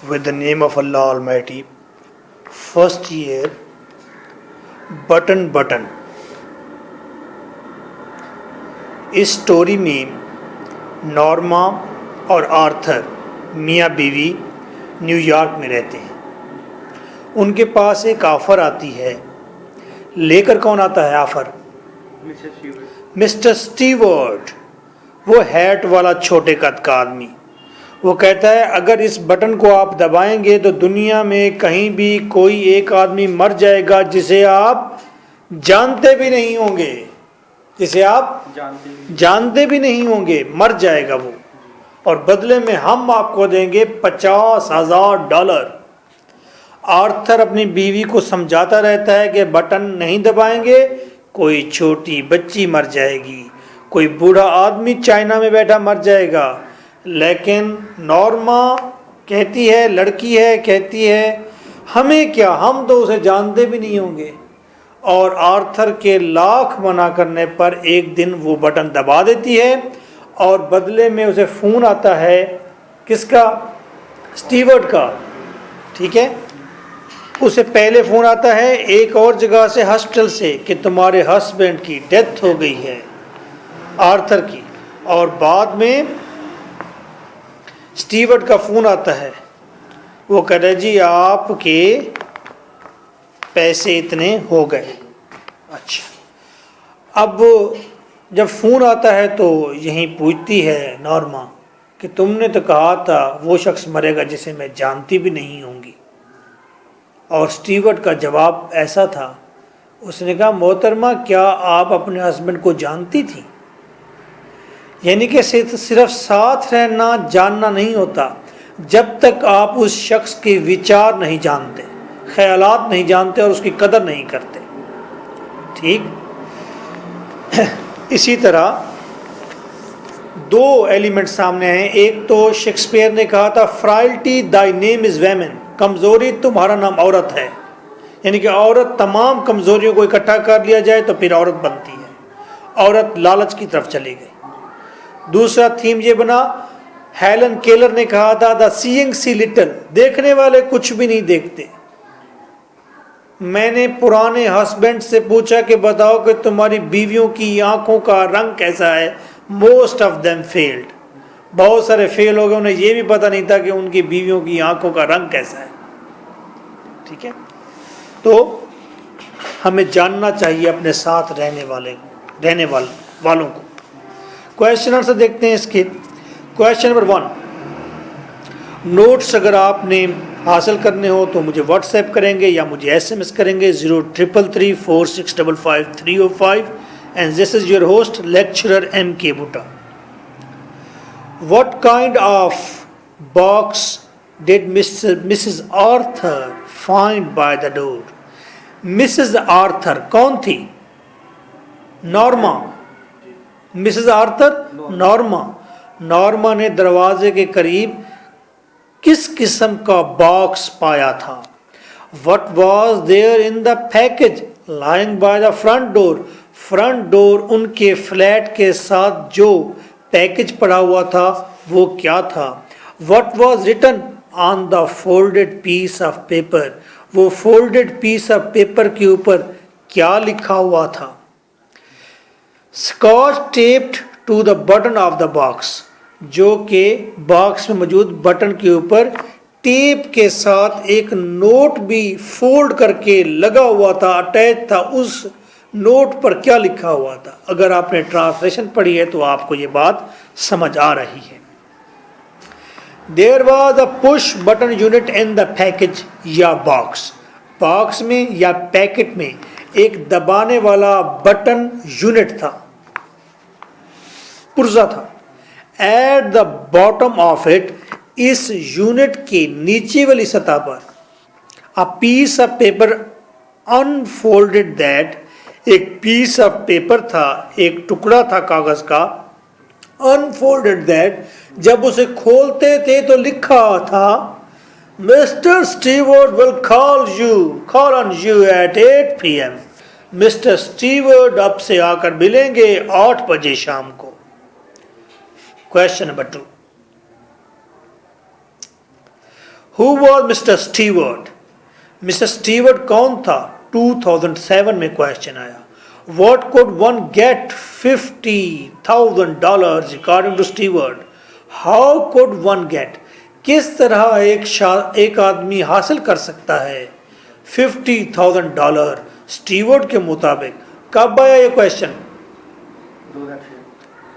With the name of Allah Almighty. First year, button इस story में Norma और Arthur मियाँ बीवी न्यूयॉर्क में रहते हैं। उनके पास एक ऑफ़र आती है। लेकर कौन आता है ऑफ़र? मिस्टर स्टीवर्ट, वो हैट वाला छोटे कद का आदमी। वो कहता है अगर इस बटन को आप दबाएंगे तो दुनिया में कहीं भी कोई एक आदमी मर जाएगा जिसे आप जानते भी नहीं होंगे, जिसे आप जानते भी नहीं होंगे, मर जाएगा वो, और बदले में हम आपको देंगे $50,000। आर्थर अपनी बीवी को समझाता रहता है कि बटन नहीं दबाएंगे कोई छोटी बच्ची मर जाएगी, कोई बूढ़ा आदमी चाइना में बैठा मर जाएगा। लेकिन नॉर्मा कहती है, लड़की है, कहती है हमें क्या, हम तो उसे जानते भी नहीं होंगे। और आर्थर के लाख मना करने पर एक दिन वो बटन दबा देती है और बदले में उसे फ़ोन आता है। किसका? स्टीवर्ट का। ठीक है, उसे पहले फ़ोन आता है एक और जगह से, हॉस्पिटल से, कि तुम्हारे हस्बैंड की डेथ हो गई है, आर्थर की। और बाद में स्टीवर्ट का फ़ोन आता है, वो कहता है जी आपके पैसे इतने हो गए। अच्छा, अब जब फ़ोन आता है तो यहीं पूछती है नॉर्मा कि तुमने तो कहा था वो शख्स मरेगा जिसे मैं जानती भी नहीं होंगी। और स्टीवर्ट का जवाब ऐसा था, उसने कहा मोहतरमा क्या आप अपने हस्बैंड को जानती थी? यानी कि सिर्फ साथ रहना जानना नहीं होता, जब तक आप उस शख्स के विचार नहीं जानते, ख्यालात नहीं जानते और उसकी कदर नहीं करते। ठीक इसी तरह दो एलिमेंट सामने हैं। एक तो शेक्सपियर ने कहा था फ्राइल्टी दाई नेम इज़ वेमेन, कमज़ोरी तुम्हारा नाम औरत है। यानी कि औरत, तमाम कमज़ोरियों को इकट्ठा कर लिया जाए तो फिर औरत बनती है। औरत लालच की तरफ चली गई। दूसरा थीम ये बना, हेलन केलर ने कहा था द सीइंग सी लिटिल, देखने वाले कुछ भी नहीं देखते। मैंने पुराने हस्बैंड से पूछा कि बताओ कि तुम्हारी बीवियों की आंखों का रंग कैसा है? मोस्ट ऑफ देम फेल्ड, बहुत सारे फेल हो गए, उन्हें यह भी पता नहीं था कि उनकी बीवियों की आंखों का रंग कैसा है। ठीक है, तो हमें जानना चाहिए अपने साथ रहने वालों को। क्वेश्चन आंसर देखते हैं इसके। क्वेश्चन नंबर 1, नोट्स अगर आपने हासिल करने हो तो मुझे व्हाट्सएप करेंगे या मुझे एसएमएस करेंगे 03334655 and this is your host lecturer MK Butta। What kind of box did Mrs. Arthur find by the door? Mrs. Arthur कौन थी? नॉर्मा। मिसेस आर्थर नॉर्मा ने दरवाजे के करीब किस किस्म का बॉक्स पाया था? What was there in the package lying by the front door? Front door, उनके फ्लैट के साथ जो पैकेज पड़ा हुआ था वो क्या था? What was written on the folded piece of paper? वो folded piece of paper के ऊपर क्या लिखा हुआ था? Scotch taped to the button of the box, जो कि बॉक्स में मौजूद बटन के ऊपर टेप के साथ एक नोट भी फोल्ड करके लगा हुआ था, अटैच था। उस नोट पर क्या लिखा हुआ था? अगर आपने ट्रांसलेशन पढ़ी है तो आपको ये बात समझ आ रही है। There was a push button unit in the package या बॉक्स, बॉक्स में या पैकेट में एक दबाने वाला बटन यूनिट था, पुर्जा था। At the bottom of it, इस यूनिट के नीचे वाली सतह पर, a piece of paper unfolded that, एक पीस ऑफ पेपर था, एक टुकड़ा था कागज का, अनफोल्डेड दैट, जब उसे खोलते थे तो लिखा था mister Stewart will call on you at 8 PM। Mister Stewart अब से आकर मिलेंगे 8 बजे शाम को। Question number 2, Who was Mr. Stewart? Mr. Stewart कौन था? 2007 में क्वेश्चन आया. What could one get $50,000 according to Stewart? How could one get? किस तरह एक आदमी हासिल कर सकता है $50,000 स्टीवर्ट के मुताबिक? कब आया ये क्वेश्चन?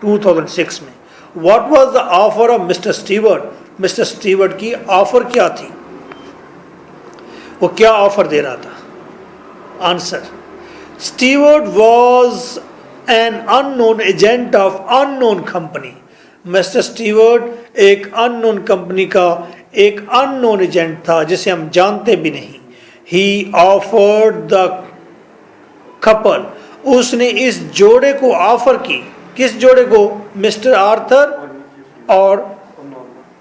2006 में. What was the offer of Mr. Stewart? Mr. Stewart की ऑफर क्या थी? वो क्या ऑफर दे रहा था? Answer, Stewart was an unknown agent of unknown company. Mr. Stewart एक unknown कंपनी का एक unknown एजेंट था जिसे हम जानते भी नहीं. He offered the couple. उसने इस जोड़े को ऑफर की. किस जोड़े को? मिस्टर आर्थर और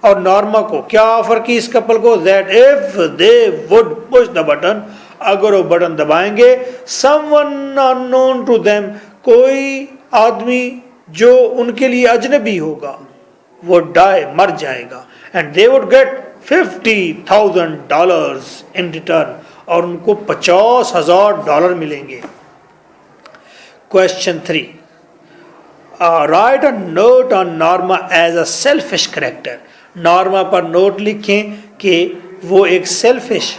नॉर्मा को. क्या ऑफर की इस कपल को? That if they would push the button, अगर वो बटन दबाएंगे, someone unknown to them, कोई आदमी जो उनके लिए अजनबी होगा, वो die, मर जाएगा, and they would get $50,000 in return, और उनको $50,000 मिलेंगे. Question 3. Write a note on Norma as a selfish character. Norma पर नोट लिखें कि वो एक सेल्फिश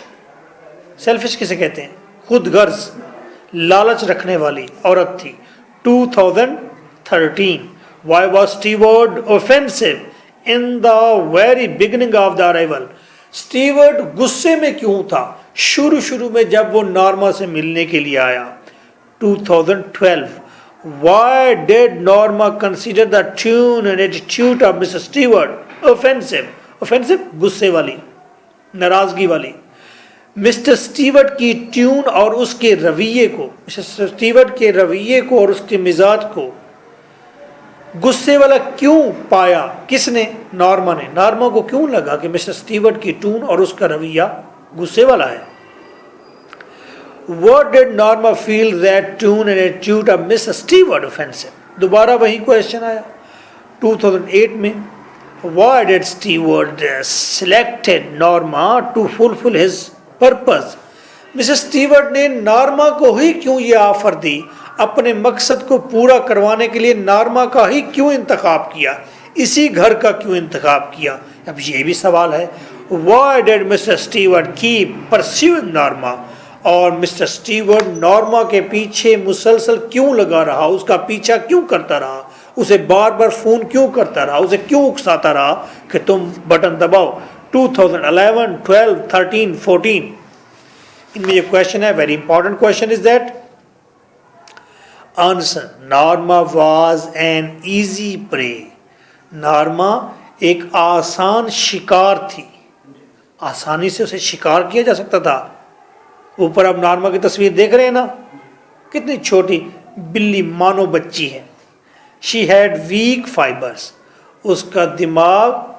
किसे कहते हैं? खुद गर्ज, लालच रखने वाली औरत थी. 2013. Why was Stewart offensive in the very beginning of the arrival? Stewart गुस्से में क्यों था शुरू में जब वो नॉर्मा से मिलने के लिए आया? 2012. Why did Norma consider the tune and attitude of Mr. Stewart offensive? गुस्से वाली, नाराजगी वाली. मिस्टर स्टीवर्ट की ट्यून और उसके रवैये को, मिस्टर स्टीवर्ट के रवैये को और उसके मिजाज को गुस्से वाला क्यों पाया? किसने? नॉर्मा ने. नॉर्मा को क्यों लगा कि मिस्टर स्टीवर्ट की ट्यून और उसका रवैया गुस्से वाला है? What did Norma feel that tune and attitude of Mr. Stewart offensive? दोबारा वही क्वेश्चन आया 2008 में. Why did Stewart selected Norma to fulfill his purpose? Mister Stewart ने नॉर्मा को ही क्यों ये ऑफर दी? अपने मकसद को पूरा करवाने के लिए नॉर्मा का ही क्यों इंतखाब किया? इसी घर का क्यों इंतखाब किया? अब ये भी सवाल है. Why did Mr. Stewart keep pursuing Norma? और मिस्टर स्टीवर्ट नॉर्मा के पीछे मुसलसल क्यों लगा रहा? उसका पीछा क्यों करता रहा? उसे बार बार फ़ोन क्यों करता रहा? उसे क्यों उकसाता रहा कि तुम बटन दबाओ? 2011, 12, 13, 14. इनमें ये क्वेश्चन है, very important question is that. Answer, Norma was an easy prey. Norma एक आसान शिकार थी. आसानी से उसे शिकार किया जा सकता था. ऊपर आप नॉर्मा की तस्वीर देख रहे हैं ना, कितनी छोटी बिल्ली मानो बच्ची है. She had weak fibres. उसका दिमाग,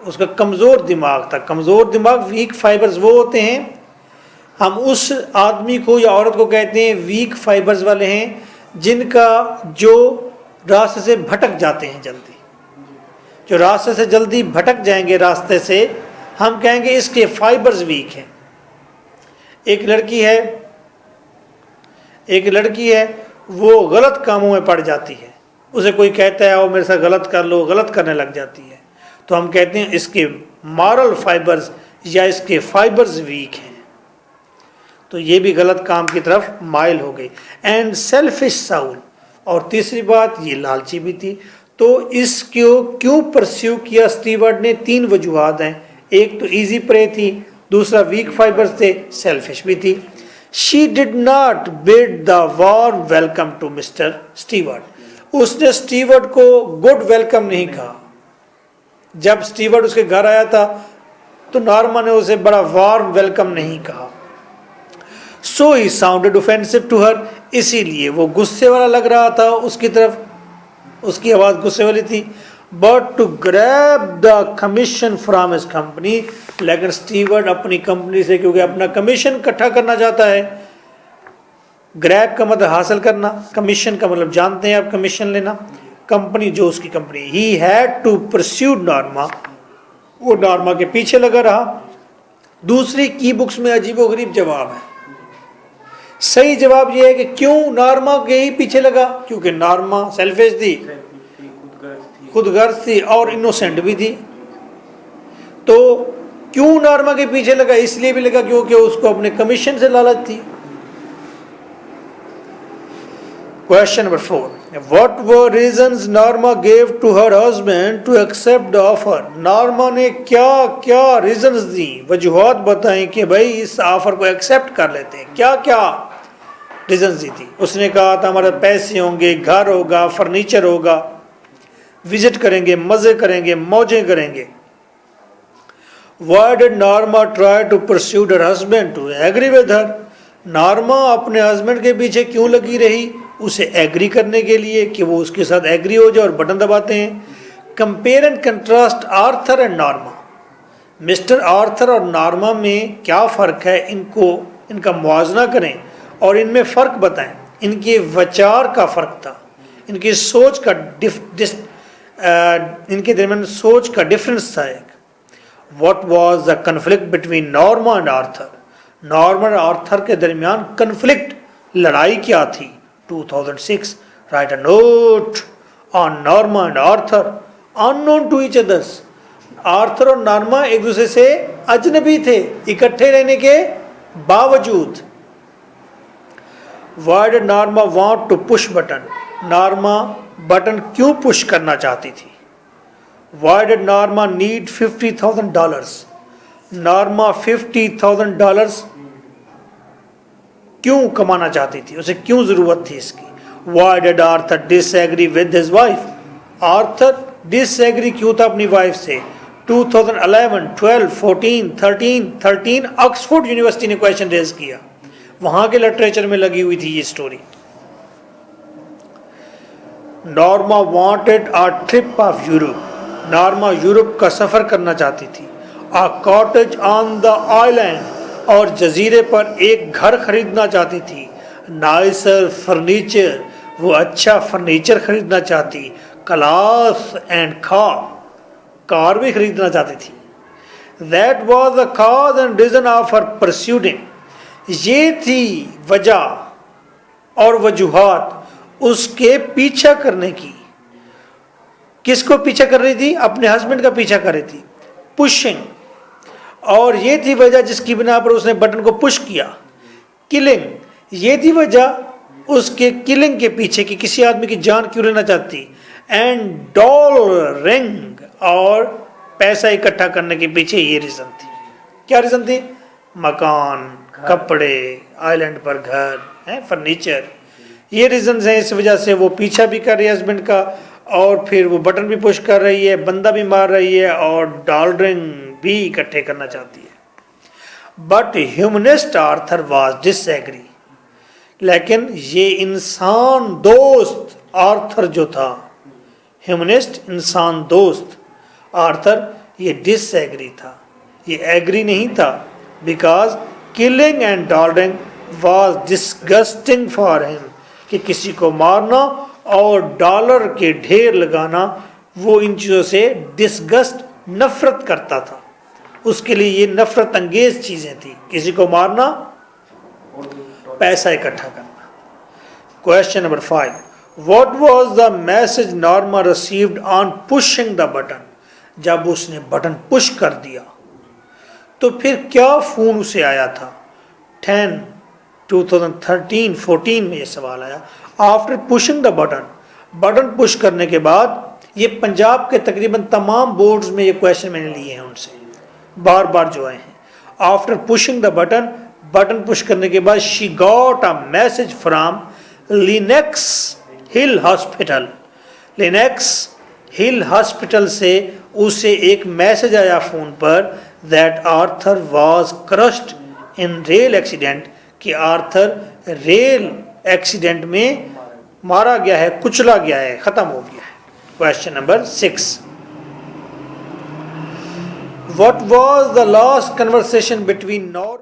उसका कमज़ोर दिमाग था. कमज़ोर दिमाग, वीक फाइबर्स वो होते हैं, हम उस आदमी को या औरत को कहते हैं वीक फाइबर्स वाले हैं जिनका जो रास्ते से भटक जाते हैं जल्दी. जो रास्ते से जल्दी भटक जाएंगे रास्ते से, हम कहेंगे इसके फाइबर्स वीक हैं. एक लड़की है वो गलत कामों में पड़ जाती है. उसे कोई कहता है वो मेरे साथ गलत कर लो, गलत करने लग जाती है, तो हम कहते हैं इसके मॉरल फाइबर्स या इसके फाइबर्स वीक हैं. तो ये भी गलत काम की तरफ माइल हो गई. And selfish Saul. और तीसरी बात, ये लालची भी थी. तो इसको क्यों परस्यू किया स्टीवर्ट ने? 3 वजूहात हैं. एक तो इजी प्रे थी, दूसरा वीक फाइबर्स थे, सेल्फिश भी थी. She did not bid the warm welcome to mister Stewart. उसने स्टीवर्ट को गुड वेलकम नहीं कहा. जब स्टीवर्ट उसके घर आया था तो नॉर्मा ने उसे बड़ा वार्म वेलकम नहीं कहा. सो ही साउंडेड ऑफेंसिव टू हर. इसीलिए वो गुस्से वाला लग रहा था उसकी तरफ, उसकी आवाज़ गुस्से वाली थी. But to grab the commission from his company. लेकिन स्टीवर्ट अपनी कंपनी से, क्योंकि अपना कमीशन इकट्ठा करना चाहता है. ग्रैब का मतलब हासिल करना, कमीशन का मतलब जानते हैं आप, कमीशन लेना. कंपनी जो उसकी company. He had to pursue Norma. وہ نارما کے پیچھے لگا رہا. دوسری کی بکس میں عجیب و غریب جواب ہے. صحیح جواب یہ ہے کہ کیوں نارما کے ہی پیچھے لگا؟ کیونکہ نارما سیلفش تھی، خود غرض تھی اور انوسینٹ بھی تھی. تو کیوں نارما کے پیچھے لگا؟ اس لیے بھی لگا کیونکہ اس کو اپنے کمیشن سے لالچ تھی. Question number 4. What were reasons Norma gave to her husband to accept the offer? Norma نے کیا کیا ریزنز دی، وجوہات بتائیں کہ بھائی اس آفر کو ایکسیپٹ کر لیتے ہیں. کیا کیا ریزنز دی تھی؟ اس نے کہا تھا ہمارے پیسے ہوں گے، گھر ہوگا، فرنیچر ہوگا، وزٹ کریں گے، مزے کریں گے، موجیں کریں گے. Why did Norma try to pursue her husband to agree with her? Norma اپنے ہسبینڈ کے پیچھے کیوں لگی رہی؟ اسے ایگری کرنے کے لیے کہ وہ اس کے ساتھ ایگری ہو جائے اور بٹن دباتے ہیں. Compare and contrast Arthur and Norma. Mister Arthur اور نارما میں کیا فرق ہے، ان کا موازنہ کریں اور ان میں فرق بتائیں. ان کے وچار کا فرق تھا، ان کی سوچ کا ان کے درمیان سوچ کا ڈفرینس تھا ایک. What was the conflict between Norma and Arthur? Norma اور آرتھر کے درمیان کنفلکٹ، لڑائی کیا تھی؟ 2006. Write a note on Norma and Arthur unknown to each others. Arthur اور نارما ایک دوسرے سے اجنبی تھے اکٹھے رہنے کے باوجود. Why did Norma want to push button? Norma button کیوں پش کرنا چاہتی تھی؟ Why did Norma need $50,000? Norma $50,000 کیوں کمانا چاہتی تھی، اسے کیوں ضرورت تھی اس کی؟ Why did Arthur disagree with his wife? Arthur disagree کیوں تھا اپنی وائف سے؟ 2011, 12, 14, 13 آکسفورڈ یونیورسٹی نے کویشچن ریز کیا، وہاں کے لٹریچر میں لگی ہوئی تھی یہ story. Norma wanted a trip of Europe. Norma یورپ کا سفر کرنا چاہتی تھی. A cottage on the island. اور جزیرے پر ایک گھر خریدنا چاہتی تھی. نائسر فرنیچر، وہ اچھا فرنیچر خریدنا چاہتی. کلاس اینڈ کار بھی خریدنا چاہتی تھی. That was the cause and reason of her pursuing. یہ تھی وجہ اور وجوہات اس کے پیچھا کرنے کی. کس کو پیچھا کر رہی تھی؟ اپنے ہسبینڈ کا پیچھا کر رہی تھی، پشنگ. اور یہ تھی وجہ جس کی بنا پر اس نے بٹن کو پش کیا. کلنگ، یہ تھی وجہ اس کے کلنگ کے پیچھے کہ کسی آدمی کی جان کیوں لینا چاہتی. اینڈ ڈال رنگ، اور پیسہ اکٹھا کرنے کے پیچھے یہ ریزن تھی. کیا ریزن تھی؟ مکان، کپڑے، آئی لینڈ پر گھر، فرنیچر، یہ ریزنز ہیں. اس وجہ سے وہ پیچھا بھی کر رہی ہے ہسبینڈ کا، اور پھر وہ بٹن بھی پش کر رہی ہے، بندہ بھی مار رہی ہے، اور ڈال رنگ بھی اکٹھے کرنا چاہتی ہے. But humanist Arthur was disagree. لیکن یہ انسان دوست آرتھر جو تھا، ہیومنسٹ انسان دوست آرتھر، یہ ڈس ایگری تھا، یہ ایگری نہیں تھا. Because killing and dollaring was disgusting for ہم، کہ کسی کو مارنا اور ڈالر کے ڈھیر لگانا، وہ ان چیزوں سے ڈسگسٹ، نفرت کرتا تھا. اس کے لیے یہ نفرت انگیز چیزیں تھیں، کسی کو مارنا، پیسہ اکٹھا کرنا. Question number 5. What was the message Norma received on pushing the button? جب اس نے بٹن پش کر دیا تو پھر کیا فون اسے آیا تھا؟ 2013-14 میں یہ سوال آیا. After pushing the button, button push کرنے کے بعد، یہ پنجاب کے تقریباً تمام بورڈز میں یہ کویشچن میں نے لیے ہیں ان سے بار بار جو آئے ہیں. After pushing the button, button push کرنے کے بعد، she got a message from Lennox Hill hospital. Lennox Hill hospital سے اسے ایک میسج آیا فون پر، that Arthur was crushed in rail accident, کہ آرتھر ریل ایکسیڈنٹ میں مارا گیا ہے، کچلا گیا ہے، ختم ہو گیا ہے. Question number 6. What was the last conversation between Norma